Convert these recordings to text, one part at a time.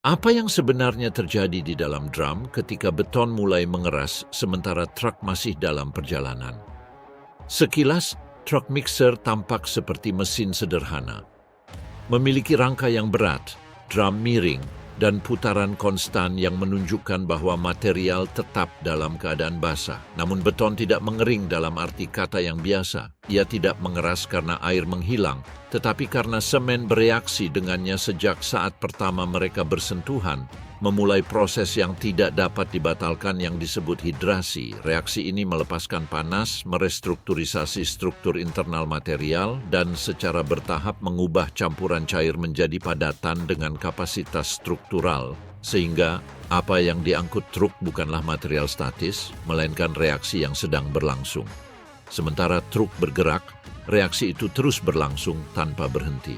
Apa yang sebenarnya terjadi di dalam drum ketika beton mulai mengeras sementara truk masih dalam perjalanan? Sekilas, truk mixer tampak seperti mesin sederhana. Memiliki rangka yang berat, drum miring, dan putaran konstan yang menunjukkan bahwa material tetap dalam keadaan basah. Namun beton tidak mengering dalam arti kata yang biasa. Ia tidak mengeras karena air menghilang, tetapi karena semen bereaksi dengannya sejak saat pertama mereka bersentuhan, memulai proses yang tidak dapat dibatalkan yang disebut hidrasi. Reaksi ini melepaskan panas, merestrukturisasi struktur internal material, dan secara bertahap mengubah campuran cair menjadi padatan dengan kapasitas struktural, sehingga apa yang diangkut truk bukanlah material statis, melainkan reaksi yang sedang berlangsung. Sementara truk bergerak, reaksi itu terus berlangsung tanpa berhenti.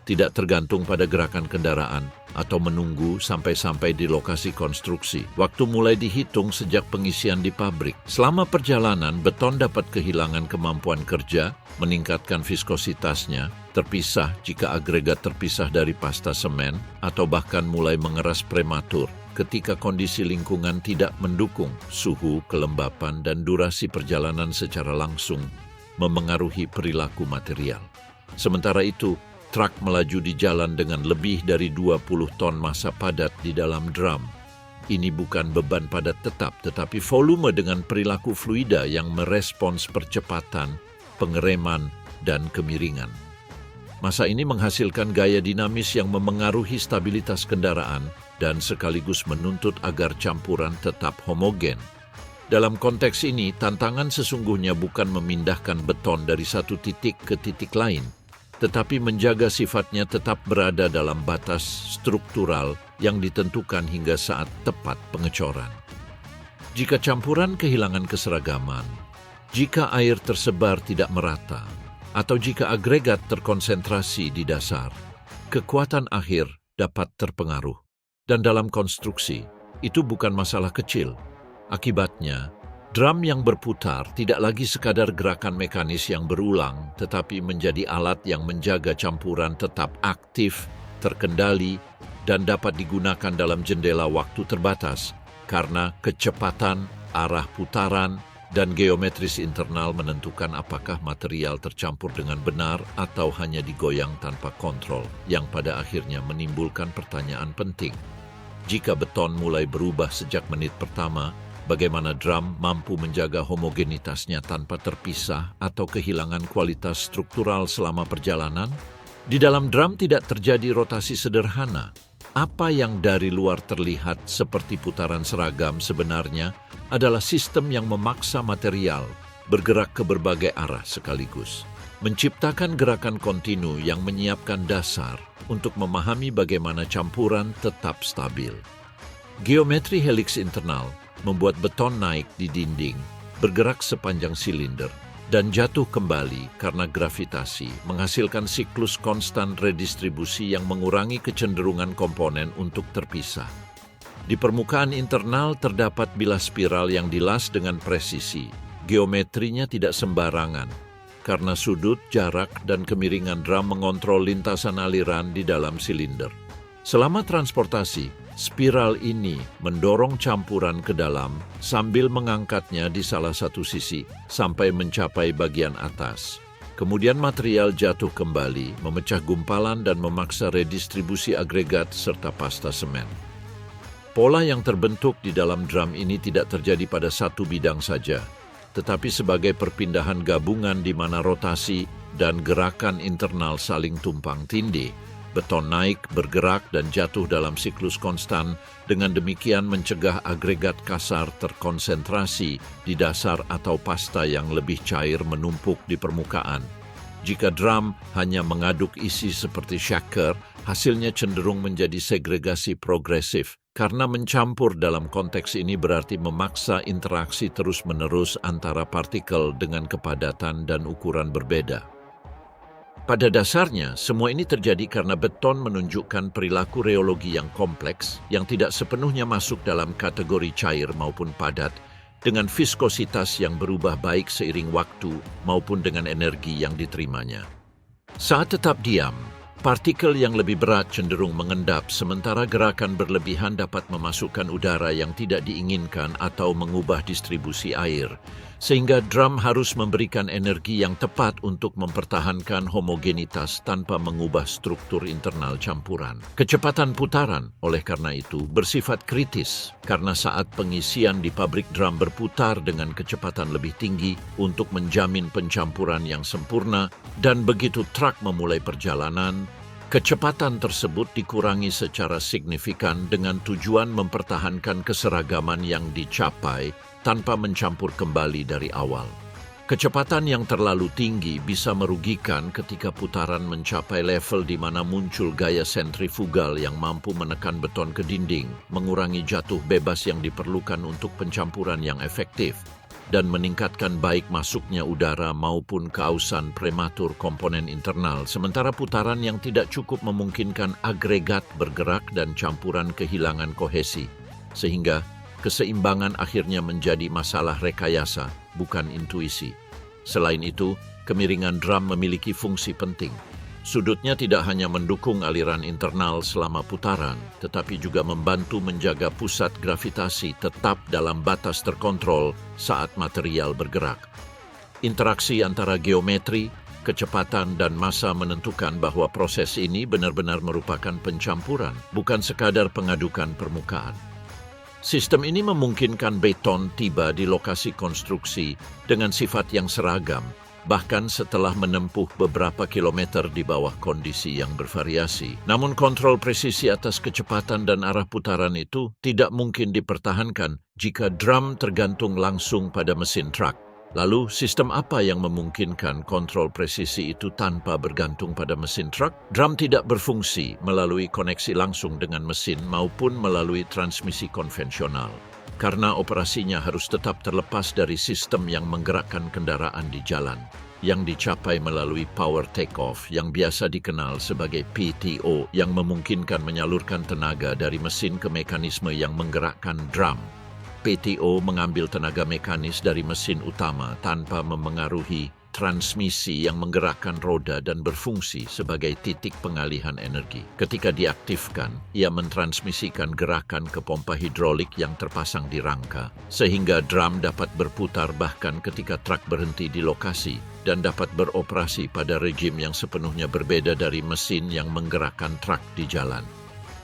Tidak tergantung pada gerakan kendaraan atau menunggu sampai di lokasi konstruksi. Waktu mulai dihitung sejak pengisian di pabrik. Selama perjalanan, beton dapat kehilangan kemampuan kerja, meningkatkan viskositasnya, terpisah jika agregat terpisah dari pasta semen, atau bahkan mulai mengeras prematur ketika kondisi lingkungan tidak mendukung. Suhu, kelembapan, dan durasi perjalanan secara langsung memengaruhi perilaku material. Sementara itu, truk melaju di jalan dengan lebih dari 20 ton massa padat di dalam drum. Ini bukan beban padat tetap, tetapi volume dengan perilaku fluida yang merespons percepatan, pengereman, dan kemiringan. Massa ini menghasilkan gaya dinamis yang memengaruhi stabilitas kendaraan dan sekaligus menuntut agar campuran tetap homogen. Dalam konteks ini, tantangan sesungguhnya bukan memindahkan beton dari satu titik ke titik lain, tetapi menjaga sifatnya tetap berada dalam batas struktural yang ditentukan hingga saat tepat pengecoran. Jika campuran kehilangan keseragaman, jika air tersebar tidak merata, atau jika agregat terkonsentrasi di dasar, kekuatan akhir dapat terpengaruh. Dan dalam konstruksi, itu bukan masalah kecil. Akibatnya, drum yang berputar tidak lagi sekadar gerakan mekanis yang berulang, tetapi menjadi alat yang menjaga campuran tetap aktif, terkendali, dan dapat digunakan dalam jendela waktu terbatas karena kecepatan, arah putaran, dan geometris internal menentukan apakah material tercampur dengan benar atau hanya digoyang tanpa kontrol, yang pada akhirnya menimbulkan pertanyaan penting. Jika beton mulai berubah sejak menit pertama, bagaimana drum mampu menjaga homogenitasnya tanpa terpisah atau kehilangan kualitas struktural selama perjalanan? Di dalam drum tidak terjadi rotasi sederhana. Apa yang dari luar terlihat seperti putaran seragam sebenarnya adalah sistem yang memaksa material bergerak ke berbagai arah sekaligus, menciptakan gerakan kontinu yang menyiapkan dasar untuk memahami bagaimana campuran tetap stabil. Geometri heliks internal membuat beton naik di dinding, bergerak sepanjang silinder, dan jatuh kembali karena gravitasi, menghasilkan siklus konstan redistribusi yang mengurangi kecenderungan komponen untuk terpisah. Di permukaan internal terdapat bilah spiral yang dilas dengan presisi. Geometrinya tidak sembarangan, karena sudut, jarak, dan kemiringan drum mengontrol lintasan aliran di dalam silinder. Selama transportasi, spiral ini mendorong campuran ke dalam sambil mengangkatnya di salah satu sisi sampai mencapai bagian atas. Kemudian material jatuh kembali, memecah gumpalan dan memaksa redistribusi agregat serta pasta semen. Pola yang terbentuk di dalam drum ini tidak terjadi pada satu bidang saja, tetapi sebagai perpindahan gabungan di mana rotasi dan gerakan internal saling tumpang tindih. Beton naik, bergerak, dan jatuh dalam siklus konstan, dengan demikian mencegah agregat kasar terkonsentrasi di dasar atau pasta yang lebih cair menumpuk di permukaan. Jika drum hanya mengaduk isi seperti shaker, hasilnya cenderung menjadi segregasi progresif, karena mencampur dalam konteks ini berarti memaksa interaksi terus-menerus antara partikel dengan kepadatan dan ukuran berbeda. Pada dasarnya, semua ini terjadi karena beton menunjukkan perilaku reologi yang kompleks yang tidak sepenuhnya masuk dalam kategori cair maupun padat, dengan viskositas yang berubah baik seiring waktu maupun dengan energi yang diterimanya. Saat tetap diam, Partikel yang lebih berat cenderung mengendap, sementara gerakan berlebihan dapat memasukkan udara yang tidak diinginkan atau mengubah distribusi air, sehingga drum harus memberikan energi yang tepat untuk mempertahankan homogenitas tanpa mengubah struktur internal campuran. Kecepatan putaran, oleh karena itu, bersifat kritis, karena saat pengisian di pabrik drum berputar dengan kecepatan lebih tinggi untuk menjamin pencampuran yang sempurna, dan begitu truk memulai perjalanan, kecepatan tersebut dikurangi secara signifikan dengan tujuan mempertahankan keseragaman yang dicapai tanpa mencampur kembali dari awal. Kecepatan yang terlalu tinggi bisa merugikan ketika putaran mencapai level di mana muncul gaya sentrifugal yang mampu menekan beton ke dinding, mengurangi jatuh bebas yang diperlukan untuk pencampuran yang efektif, dan meningkatkan baik masuknya udara maupun keausan prematur komponen internal, sementara putaran yang tidak cukup memungkinkan agregat bergerak dan campuran kehilangan kohesi, sehingga keseimbangan akhirnya menjadi masalah rekayasa, bukan intuisi. Selain itu, kemiringan drum memiliki fungsi penting. Sudutnya tidak hanya mendukung aliran internal selama putaran, tetapi juga membantu menjaga pusat gravitasi tetap dalam batas terkontrol saat material bergerak. Interaksi antara geometri, kecepatan, dan massa menentukan bahwa proses ini benar-benar merupakan pencampuran, bukan sekadar pengadukan permukaan. Sistem ini memungkinkan beton tiba di lokasi konstruksi dengan sifat yang seragam, bahkan setelah menempuh beberapa kilometer di bawah kondisi yang bervariasi. Namun kontrol presisi atas kecepatan dan arah putaran itu tidak mungkin dipertahankan jika drum tergantung langsung pada mesin truk. Lalu, sistem apa yang memungkinkan kontrol presisi itu tanpa bergantung pada mesin truk? Drum tidak berfungsi melalui koneksi langsung dengan mesin maupun melalui transmisi konvensional, karena operasinya harus tetap terlepas dari sistem yang menggerakkan kendaraan di jalan, yang dicapai melalui power take-off yang biasa dikenal sebagai PTO, yang memungkinkan menyalurkan tenaga dari mesin ke mekanisme yang menggerakkan drum. PTO mengambil tenaga mekanis dari mesin utama tanpa memengaruhi transmisi yang menggerakkan roda dan berfungsi sebagai titik pengalihan energi. Ketika diaktifkan, ia mentransmisikan gerakan ke pompa hidrolik yang terpasang di rangka, sehingga drum dapat berputar bahkan ketika truk berhenti di lokasi dan dapat beroperasi pada rejim yang sepenuhnya berbeda dari mesin yang menggerakkan truk di jalan.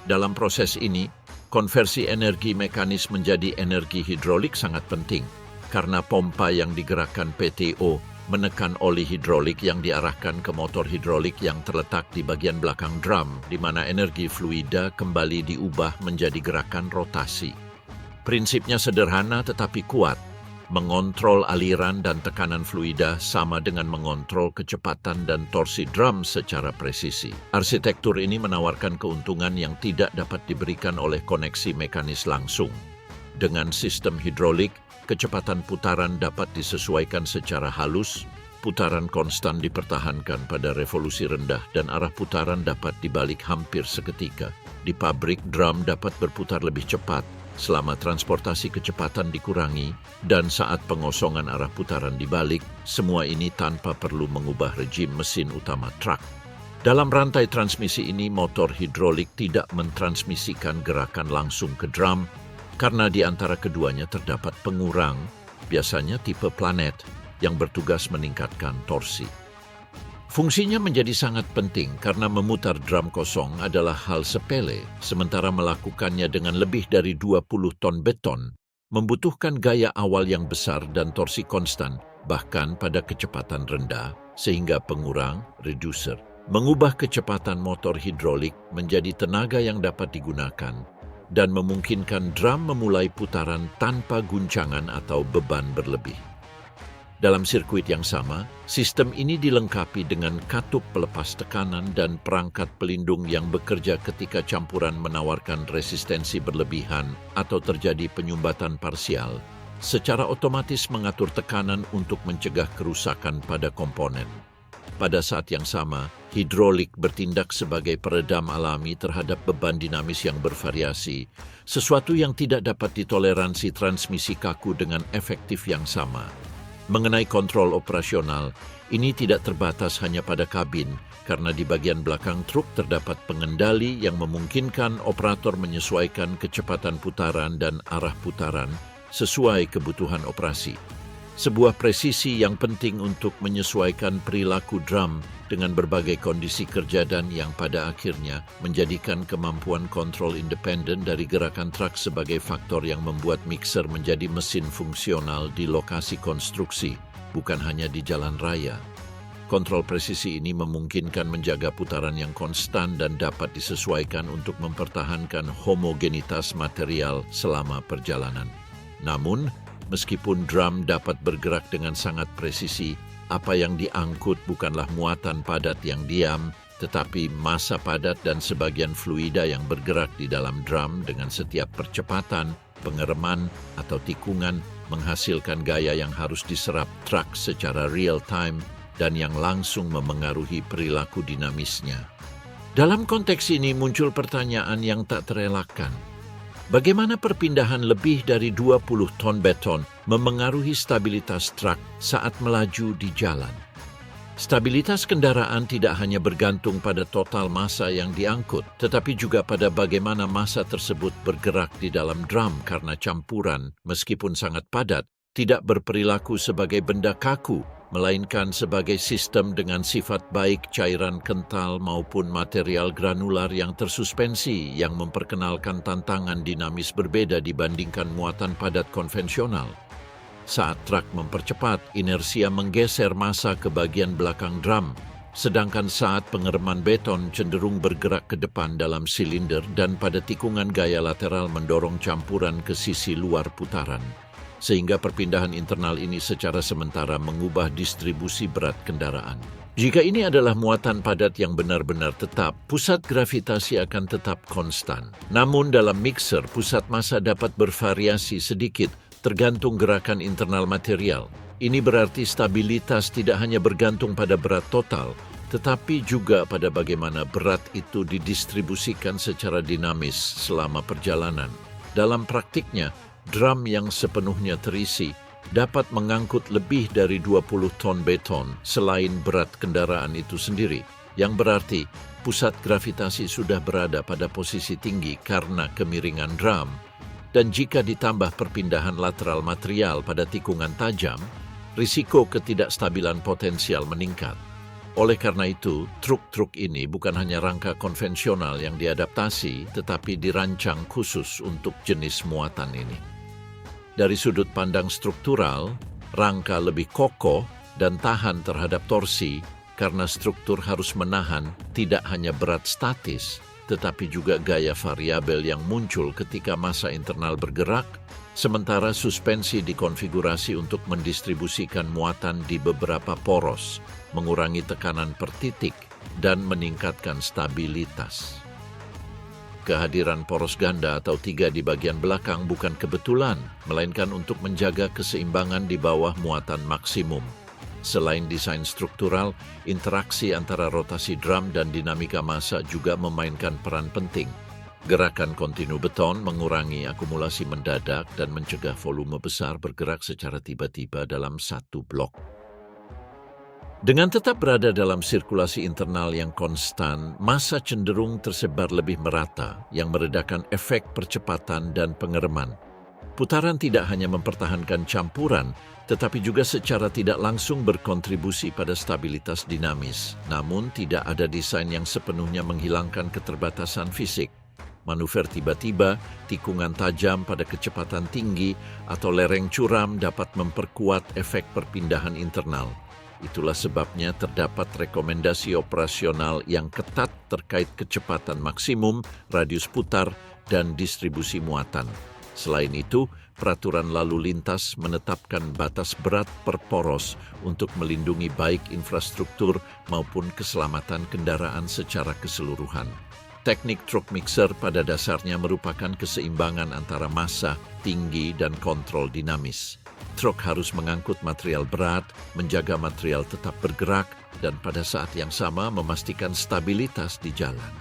Dalam proses ini, konversi energi mekanis menjadi energi hidrolik sangat penting, karena pompa yang digerakkan PTO menekan oli hidrolik yang diarahkan ke motor hidrolik yang terletak di bagian belakang drum, di mana energi fluida kembali diubah menjadi gerakan rotasi. Prinsipnya sederhana tetapi kuat. Mengontrol aliran dan tekanan fluida sama dengan mengontrol kecepatan dan torsi drum secara presisi. Arsitektur ini menawarkan keuntungan yang tidak dapat diberikan oleh koneksi mekanis langsung. Dengan sistem hidrolik, kecepatan putaran dapat disesuaikan secara halus, putaran konstan dipertahankan pada revolusi rendah, dan arah putaran dapat dibalik hampir seketika. Di pabrik, drum dapat berputar lebih cepat selama transportasi kecepatan dikurangi, dan saat pengosongan arah putaran dibalik, semua ini tanpa perlu mengubah rejim mesin utama truk. Dalam rantai transmisi ini, motor hidrolik tidak mentransmisikan gerakan langsung ke drum, karena di antara keduanya terdapat pengurang, biasanya tipe planet, yang bertugas meningkatkan torsi. Fungsinya menjadi sangat penting karena memutar drum kosong adalah hal sepele, sementara melakukannya dengan lebih dari 20 ton beton membutuhkan gaya awal yang besar dan torsi konstan, bahkan pada kecepatan rendah, sehingga pengurang, reducer, mengubah kecepatan motor hidrolik menjadi tenaga yang dapat digunakan dan memungkinkan drum memulai putaran tanpa guncangan atau beban berlebih. Dalam sirkuit yang sama, sistem ini dilengkapi dengan katup pelepas tekanan dan perangkat pelindung yang bekerja ketika campuran menawarkan resistensi berlebihan atau terjadi penyumbatan parsial, secara otomatis mengatur tekanan untuk mencegah kerusakan pada komponen. Pada saat yang sama, hidrolik bertindak sebagai peredam alami terhadap beban dinamis yang bervariasi, sesuatu yang tidak dapat ditoleransi transmisi kaku dengan efektif yang sama. Mengenai kontrol operasional, ini tidak terbatas hanya pada kabin, karena di bagian belakang truk terdapat pengendali yang memungkinkan operator menyesuaikan kecepatan putaran dan arah putaran sesuai kebutuhan operasi. Sebuah presisi yang penting untuk menyesuaikan perilaku drum dengan berbagai kondisi kerja dan yang pada akhirnya menjadikan kemampuan kontrol independen dari gerakan truk sebagai faktor yang membuat mixer menjadi mesin fungsional di lokasi konstruksi, bukan hanya di jalan raya. Kontrol presisi ini memungkinkan menjaga putaran yang konstan dan dapat disesuaikan untuk mempertahankan homogenitas material selama perjalanan. Namun, meskipun drum dapat bergerak dengan sangat presisi, apa yang diangkut bukanlah muatan padat yang diam, tetapi massa padat dan sebagian fluida yang bergerak di dalam drum dengan setiap percepatan, pengereman, atau tikungan menghasilkan gaya yang harus diserap truk secara real time dan yang langsung memengaruhi perilaku dinamisnya. Dalam konteks ini muncul pertanyaan yang tak terelakkan. Bagaimana perpindahan lebih dari 20 ton beton memengaruhi stabilitas truk saat melaju di jalan? Stabilitas kendaraan tidak hanya bergantung pada total massa yang diangkut, tetapi juga pada bagaimana massa tersebut bergerak di dalam drum karena campuran, meskipun sangat padat, tidak berperilaku sebagai benda kaku, melainkan sebagai sistem dengan sifat baik cairan kental maupun material granular yang tersuspensi yang memperkenalkan tantangan dinamis berbeda dibandingkan muatan padat konvensional. Saat truk mempercepat, inersia menggeser massa ke bagian belakang drum, sedangkan saat pengereman beton cenderung bergerak ke depan dalam silinder dan pada tikungan gaya lateral mendorong campuran ke sisi luar putaran. Sehingga perpindahan internal ini secara sementara mengubah distribusi berat kendaraan. Jika ini adalah muatan padat yang benar-benar tetap, pusat gravitasi akan tetap konstan. Namun dalam mixer, pusat massa dapat bervariasi sedikit tergantung gerakan internal material. Ini berarti stabilitas tidak hanya bergantung pada berat total, tetapi juga pada bagaimana berat itu didistribusikan secara dinamis selama perjalanan. Dalam praktiknya, drum yang sepenuhnya terisi dapat mengangkut lebih dari 20 ton beton selain berat kendaraan itu sendiri, yang berarti pusat gravitasi sudah berada pada posisi tinggi karena kemiringan drum, dan jika ditambah perpindahan lateral material pada tikungan tajam, risiko ketidakstabilan potensial meningkat. Oleh karena itu, truk-truk ini bukan hanya rangka konvensional yang diadaptasi, tetapi dirancang khusus untuk jenis muatan ini. Dari sudut pandang struktural, rangka lebih kokoh dan tahan terhadap torsi karena struktur harus menahan tidak hanya berat statis, tetapi juga gaya variabel yang muncul ketika massa internal bergerak, sementara suspensi dikonfigurasi untuk mendistribusikan muatan di beberapa poros, mengurangi tekanan per titik, dan meningkatkan stabilitas. Kehadiran poros ganda atau 3 di bagian belakang bukan kebetulan, melainkan untuk menjaga keseimbangan di bawah muatan maksimum. Selain desain struktural, interaksi antara rotasi drum dan dinamika massa juga memainkan peran penting. Gerakan kontinu beton mengurangi akumulasi mendadak dan mencegah volume besar bergerak secara tiba-tiba dalam satu blok. Dengan tetap berada dalam sirkulasi internal yang konstan, massa cenderung tersebar lebih merata, yang meredakan efek percepatan dan pengereman. Putaran tidak hanya mempertahankan campuran, tetapi juga secara tidak langsung berkontribusi pada stabilitas dinamis. Namun, tidak ada desain yang sepenuhnya menghilangkan keterbatasan fisik. Manuver tiba-tiba, tikungan tajam pada kecepatan tinggi, atau lereng curam dapat memperkuat efek perpindahan internal. Itulah sebabnya terdapat rekomendasi operasional yang ketat terkait kecepatan maksimum, radius putar, dan distribusi muatan. Selain itu, peraturan lalu lintas menetapkan batas berat per poros untuk melindungi baik infrastruktur maupun keselamatan kendaraan secara keseluruhan. Teknik truk mixer pada dasarnya merupakan keseimbangan antara massa, tinggi, dan kontrol dinamis. Truk harus mengangkut material berat, menjaga material tetap bergerak, dan pada saat yang sama memastikan stabilitas di jalan.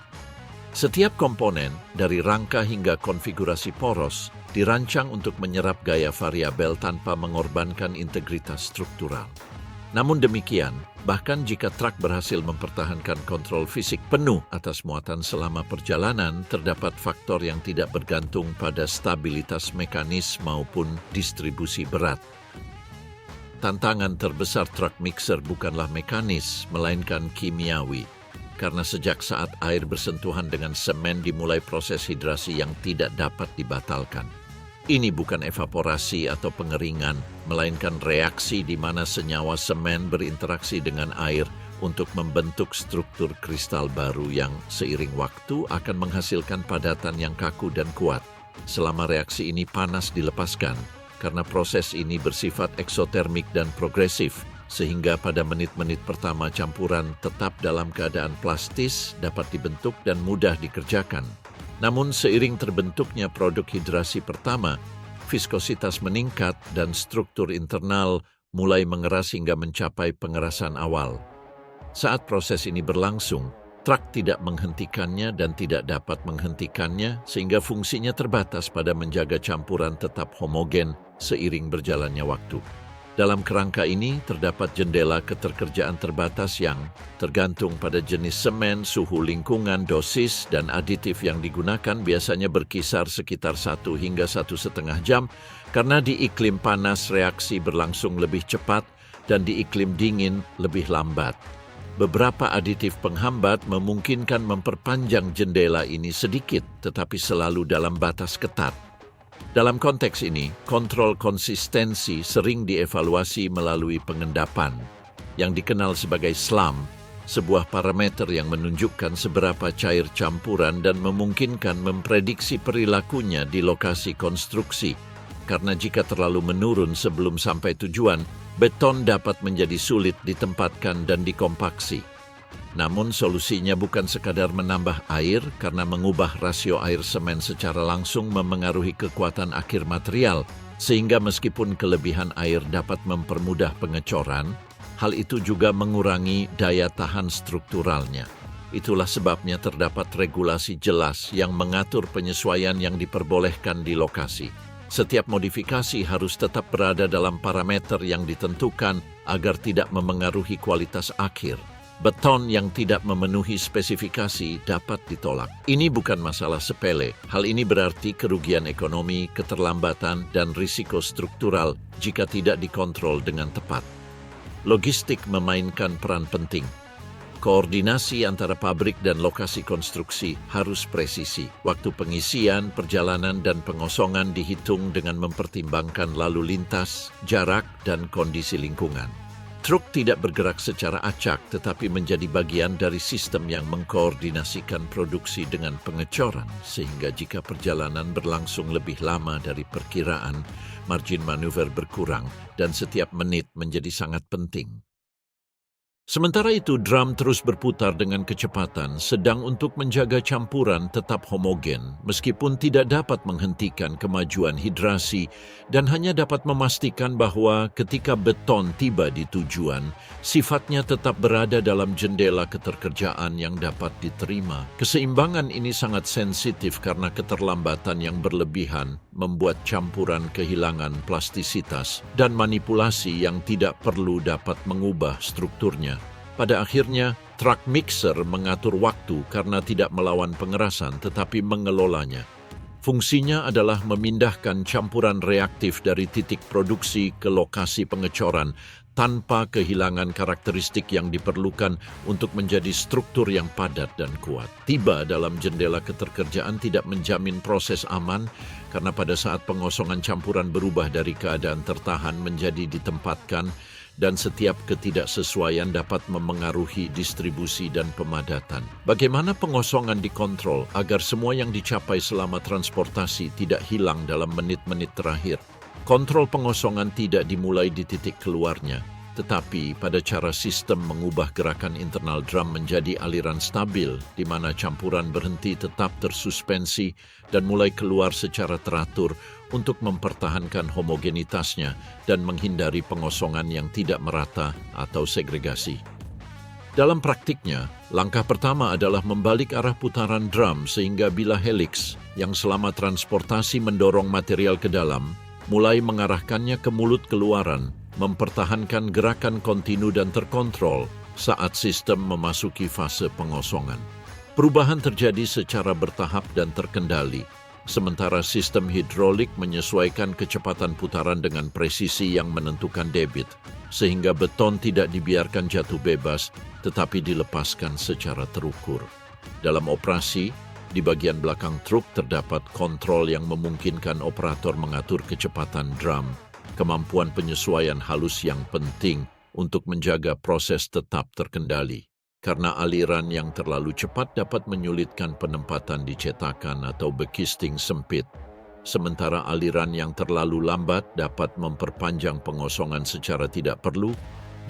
Setiap komponen, dari rangka hingga konfigurasi poros, dirancang untuk menyerap gaya variabel tanpa mengorbankan integritas struktural. Namun demikian, bahkan jika truk berhasil mempertahankan kontrol fisik penuh atas muatan selama perjalanan, terdapat faktor yang tidak bergantung pada stabilitas mekanis maupun distribusi berat. Tantangan terbesar truk mixer bukanlah mekanis, melainkan kimiawi. Karena sejak saat air bersentuhan dengan semen dimulai proses hidrasi yang tidak dapat dibatalkan. Ini bukan evaporasi atau pengeringan, melainkan reaksi di mana senyawa semen berinteraksi dengan air untuk membentuk struktur kristal baru yang seiring waktu akan menghasilkan padatan yang kaku dan kuat. Selama reaksi ini panas dilepaskan, karena proses ini bersifat eksotermik dan progresif, sehingga pada menit-menit pertama campuran tetap dalam keadaan plastis, dapat dibentuk dan mudah dikerjakan. Namun seiring terbentuknya produk hidrasi pertama, viskositas meningkat dan struktur internal mulai mengeras hingga mencapai pengerasan awal. Saat proses ini berlangsung, truk tidak menghentikannya dan tidak dapat menghentikannya sehingga fungsinya terbatas pada menjaga campuran tetap homogen seiring berjalannya waktu. Dalam kerangka ini terdapat jendela keterkerjaan terbatas yang tergantung pada jenis semen, suhu lingkungan, dosis, dan aditif yang digunakan biasanya berkisar sekitar 1 hingga 1,5 jam karena di iklim panas reaksi berlangsung lebih cepat dan di iklim dingin lebih lambat. Beberapa aditif penghambat memungkinkan memperpanjang jendela ini sedikit tetapi selalu dalam batas ketat. Dalam konteks ini, kontrol konsistensi sering dievaluasi melalui pengendapan, yang dikenal sebagai SLAM, sebuah parameter yang menunjukkan seberapa cair campuran dan memungkinkan memprediksi perilakunya di lokasi konstruksi. Karena jika terlalu menurun sebelum sampai tujuan, beton dapat menjadi sulit ditempatkan dan dikompaksi. Namun solusinya bukan sekadar menambah air karena mengubah rasio air semen secara langsung memengaruhi kekuatan akhir material, sehingga meskipun kelebihan air dapat mempermudah pengecoran, hal itu juga mengurangi daya tahan strukturalnya. Itulah sebabnya terdapat regulasi jelas yang mengatur penyesuaian yang diperbolehkan di lokasi. Setiap modifikasi harus tetap berada dalam parameter yang ditentukan agar tidak memengaruhi kualitas akhir. Beton yang tidak memenuhi spesifikasi dapat ditolak. Ini bukan masalah sepele. Hal ini berarti kerugian ekonomi, keterlambatan, dan risiko struktural jika tidak dikontrol dengan tepat. Logistik memainkan peran penting. Koordinasi antara pabrik dan lokasi konstruksi harus presisi. Waktu pengisian, perjalanan, dan pengosongan dihitung dengan mempertimbangkan lalu lintas, jarak, dan kondisi lingkungan. Truk tidak bergerak secara acak tetapi menjadi bagian dari sistem yang mengkoordinasikan produksi dengan pengecoran, sehingga jika perjalanan berlangsung lebih lama dari perkiraan, margin manuver berkurang dan setiap menit menjadi sangat penting. Sementara itu, drum terus berputar dengan kecepatan, sedang untuk menjaga campuran tetap homogen, meskipun tidak dapat menghentikan kemajuan hidrasi dan hanya dapat memastikan bahwa ketika beton tiba di tujuan, sifatnya tetap berada dalam jendela keterkerjaan yang dapat diterima. Keseimbangan ini sangat sensitif karena keterlambatan yang berlebihan membuat campuran kehilangan plastisitas dan manipulasi yang tidak perlu dapat mengubah strukturnya. Pada akhirnya, truk mixer mengatur waktu karena tidak melawan pengerasan tetapi mengelolanya. Fungsinya adalah memindahkan campuran reaktif dari titik produksi ke lokasi pengecoran tanpa kehilangan karakteristik yang diperlukan untuk menjadi struktur yang padat dan kuat. Tiba dalam jendela keterkerjaan tidak menjamin proses aman karena pada saat pengosongan campuran berubah dari keadaan tertahan menjadi ditempatkan dan setiap ketidaksesuaian dapat memengaruhi distribusi dan pemadatan. Bagaimana pengosongan dikontrol agar semua yang dicapai selama transportasi tidak hilang dalam menit-menit terakhir? Kontrol pengosongan tidak dimulai di titik keluarnya, tetapi pada cara sistem mengubah gerakan internal drum menjadi aliran stabil, di mana campuran berhenti tetap tersuspensi dan mulai keluar secara teratur untuk mempertahankan homogenitasnya dan menghindari pengosongan yang tidak merata atau segregasi. Dalam praktiknya, langkah pertama adalah membalik arah putaran drum sehingga bilah helix yang selama transportasi mendorong material ke dalam, mulai mengarahkannya ke mulut keluaran, mempertahankan gerakan kontinu dan terkontrol saat sistem memasuki fase pengosongan. Perubahan terjadi secara bertahap dan terkendali, sementara sistem hidrolik menyesuaikan kecepatan putaran dengan presisi yang menentukan debit, sehingga beton tidak dibiarkan jatuh bebas, tetapi dilepaskan secara terukur. Dalam operasi, di bagian belakang truk terdapat kontrol yang memungkinkan operator mengatur kecepatan drum, kemampuan penyesuaian halus yang penting untuk menjaga proses tetap terkendali. Karena aliran yang terlalu cepat dapat menyulitkan penempatan di cetakan atau bekisting sempit, sementara aliran yang terlalu lambat dapat memperpanjang pengosongan secara tidak perlu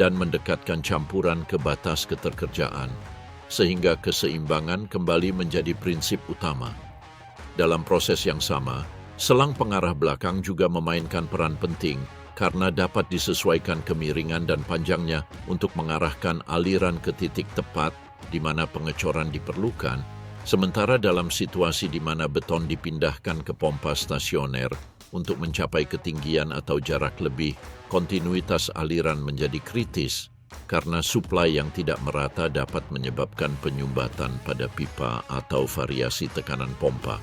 dan mendekatkan campuran ke batas keterkerjaan, sehingga keseimbangan kembali menjadi prinsip utama. Dalam proses yang sama, selang pengarah belakang juga memainkan peran penting karena dapat disesuaikan kemiringan dan panjangnya untuk mengarahkan aliran ke titik tepat di mana pengecoran diperlukan, sementara dalam situasi di mana beton dipindahkan ke pompa stasioner untuk mencapai ketinggian atau jarak lebih, kontinuitas aliran menjadi kritis karena suplai yang tidak merata dapat menyebabkan penyumbatan pada pipa atau variasi tekanan pompa.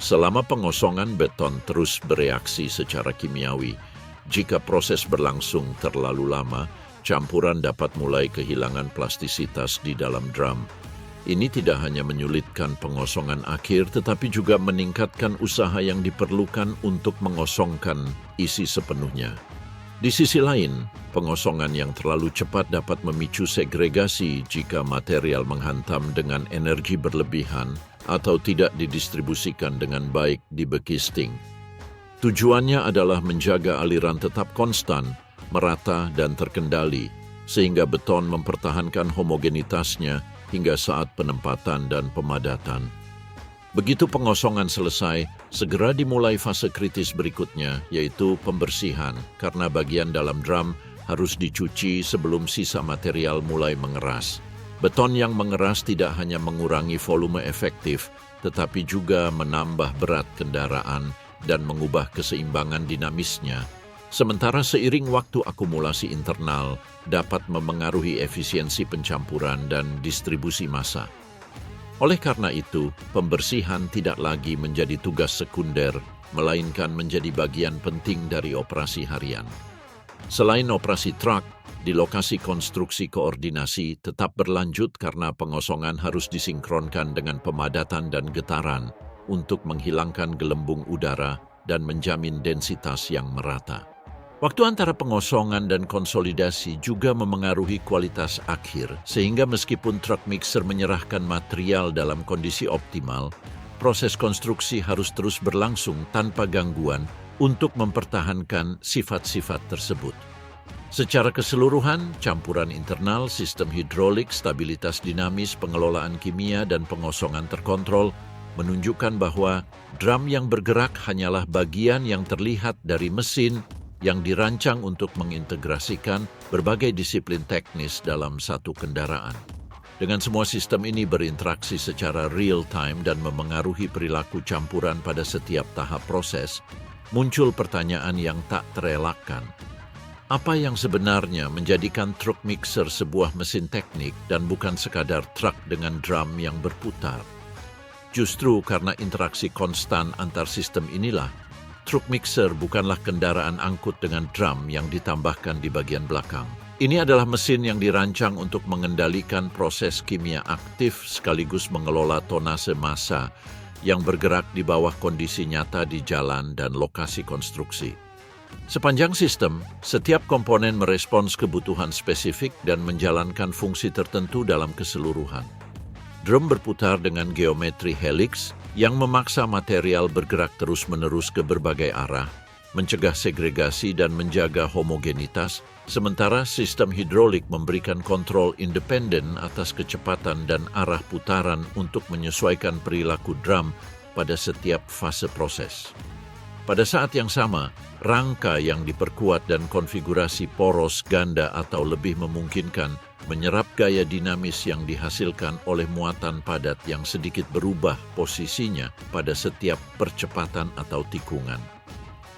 Selama pengosongan, beton terus bereaksi secara kimiawi. Jika proses berlangsung terlalu lama, campuran dapat mulai kehilangan plastisitas di dalam drum. Ini tidak hanya menyulitkan pengosongan akhir, tetapi juga meningkatkan usaha yang diperlukan untuk mengosongkan isi sepenuhnya. Di sisi lain, pengosongan yang terlalu cepat dapat memicu segregasi jika material menghantam dengan energi berlebihan atau tidak didistribusikan dengan baik di bekisting. Tujuannya adalah menjaga aliran tetap konstan, merata, dan terkendali, sehingga beton mempertahankan homogenitasnya hingga saat penempatan dan pemadatan. Begitu pengosongan selesai, segera dimulai fase kritis berikutnya, yaitu pembersihan, karena bagian dalam drum harus dicuci sebelum sisa material mulai mengeras. Beton yang mengeras tidak hanya mengurangi volume efektif, tetapi juga menambah berat kendaraan dan mengubah keseimbangan dinamisnya. Sementara seiring waktu akumulasi internal dapat memengaruhi efisiensi pencampuran dan distribusi massa. Oleh karena itu, pembersihan tidak lagi menjadi tugas sekunder, melainkan menjadi bagian penting dari operasi harian. Selain operasi truk, di lokasi konstruksi koordinasi tetap berlanjut karena pengosongan harus disinkronkan dengan pemadatan dan getaran untuk menghilangkan gelembung udara dan menjamin densitas yang merata. Waktu antara pengosongan dan konsolidasi juga memengaruhi kualitas akhir, sehingga meskipun truk mixer menyerahkan material dalam kondisi optimal, proses konstruksi harus terus berlangsung tanpa gangguan untuk mempertahankan sifat-sifat tersebut. Secara keseluruhan, campuran internal, sistem hidrolik, stabilitas dinamis, pengelolaan kimia, dan pengosongan terkontrol menunjukkan bahwa drum yang bergerak hanyalah bagian yang terlihat dari mesin yang dirancang untuk mengintegrasikan berbagai disiplin teknis dalam satu kendaraan. Dengan semua sistem ini berinteraksi secara real-time dan memengaruhi perilaku campuran pada setiap tahap proses, muncul pertanyaan yang tak terelakkan. Apa yang sebenarnya menjadikan truk mixer sebuah mesin teknik dan bukan sekadar truk dengan drum yang berputar? Justru karena interaksi konstan antar sistem inilah, truk mixer bukanlah kendaraan angkut dengan drum yang ditambahkan di bagian belakang. Ini adalah mesin yang dirancang untuk mengendalikan proses kimia aktif sekaligus mengelola tonase massa yang bergerak di bawah kondisi nyata di jalan dan lokasi konstruksi. Sepanjang sistem, setiap komponen merespons kebutuhan spesifik dan menjalankan fungsi tertentu dalam keseluruhan. Drum berputar dengan geometri helix yang memaksa material bergerak terus-menerus ke berbagai arah, mencegah segregasi dan menjaga homogenitas, sementara sistem hidrolik memberikan kontrol independen atas kecepatan dan arah putaran untuk menyesuaikan perilaku drum pada setiap fase proses. Pada saat yang sama, rangka yang diperkuat dan konfigurasi poros, ganda, atau lebih memungkinkan menyerap gaya dinamis yang dihasilkan oleh muatan padat yang sedikit berubah posisinya pada setiap percepatan atau tikungan.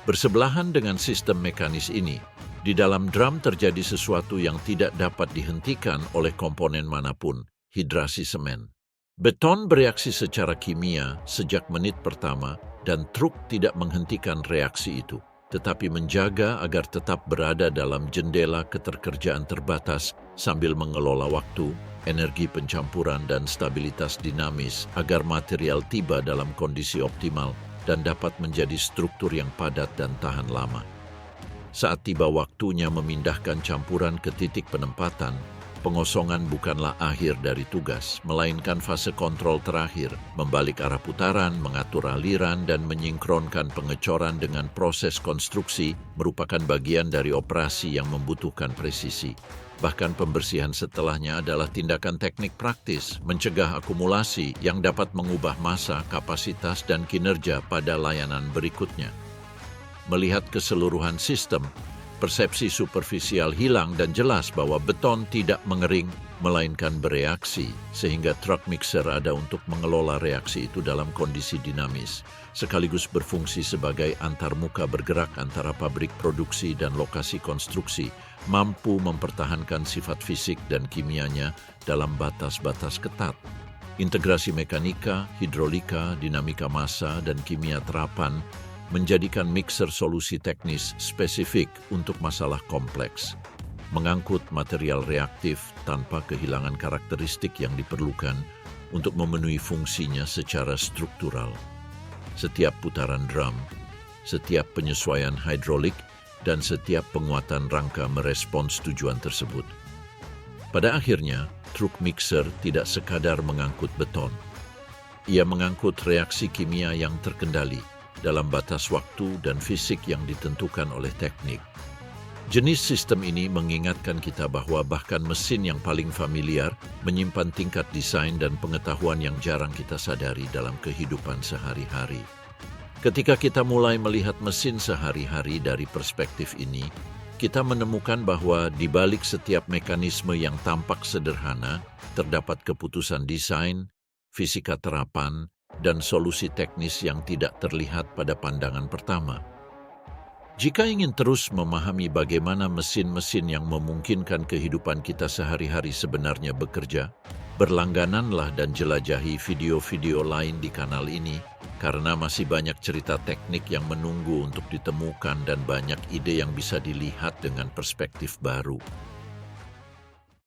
Bersebelahan dengan sistem mekanis ini, di dalam drum terjadi sesuatu yang tidak dapat dihentikan oleh komponen manapun, hidrasi semen. Beton bereaksi secara kimia sejak menit pertama dan truk tidak menghentikan reaksi itu, tetapi menjaga agar tetap berada dalam jendela keterkerjaan terbatas sambil mengelola waktu, energi pencampuran, dan stabilitas dinamis agar material tiba dalam kondisi optimal dan dapat menjadi struktur yang padat dan tahan lama. Saat tiba waktunya memindahkan campuran ke titik penempatan, pengosongan bukanlah akhir dari tugas, melainkan fase kontrol terakhir, membalik arah putaran, mengatur aliran, dan menyinkronkan pengecoran dengan proses konstruksi merupakan bagian dari operasi yang membutuhkan presisi. Bahkan pembersihan setelahnya adalah tindakan teknik praktis, mencegah akumulasi yang dapat mengubah massa, kapasitas, dan kinerja pada layanan berikutnya. Melihat keseluruhan sistem, persepsi superficial hilang dan jelas bahwa beton tidak mengering, melainkan bereaksi, sehingga truck mixer ada untuk mengelola reaksi itu dalam kondisi dinamis, sekaligus berfungsi sebagai antarmuka bergerak antara pabrik produksi dan lokasi konstruksi, mampu mempertahankan sifat fisik dan kimianya dalam batas-batas ketat. Integrasi mekanika, hidrolika, dinamika massa, dan kimia terapan menjadikan mixer solusi teknis spesifik untuk masalah kompleks, mengangkut material reaktif tanpa kehilangan karakteristik yang diperlukan untuk memenuhi fungsinya secara struktural. Setiap putaran drum, setiap penyesuaian hidrolik, dan setiap penguatan rangka merespons tujuan tersebut. Pada akhirnya, truk mixer tidak sekadar mengangkut beton. Ia mengangkut reaksi kimia yang terkendali dalam batas waktu dan fisik yang ditentukan oleh teknik. Jenis sistem ini mengingatkan kita bahwa bahkan mesin yang paling familiar menyimpan tingkat desain dan pengetahuan yang jarang kita sadari dalam kehidupan sehari-hari. Ketika kita mulai melihat mesin sehari-hari dari perspektif ini, kita menemukan bahwa di balik setiap mekanisme yang tampak sederhana, terdapat keputusan desain, fisika terapan, dan solusi teknis yang tidak terlihat pada pandangan pertama. Jika ingin terus memahami bagaimana mesin-mesin yang memungkinkan kehidupan kita sehari-hari sebenarnya bekerja, berlanggananlah dan jelajahi video-video lain di kanal ini, karena masih banyak cerita teknik yang menunggu untuk ditemukan dan banyak ide yang bisa dilihat dengan perspektif baru.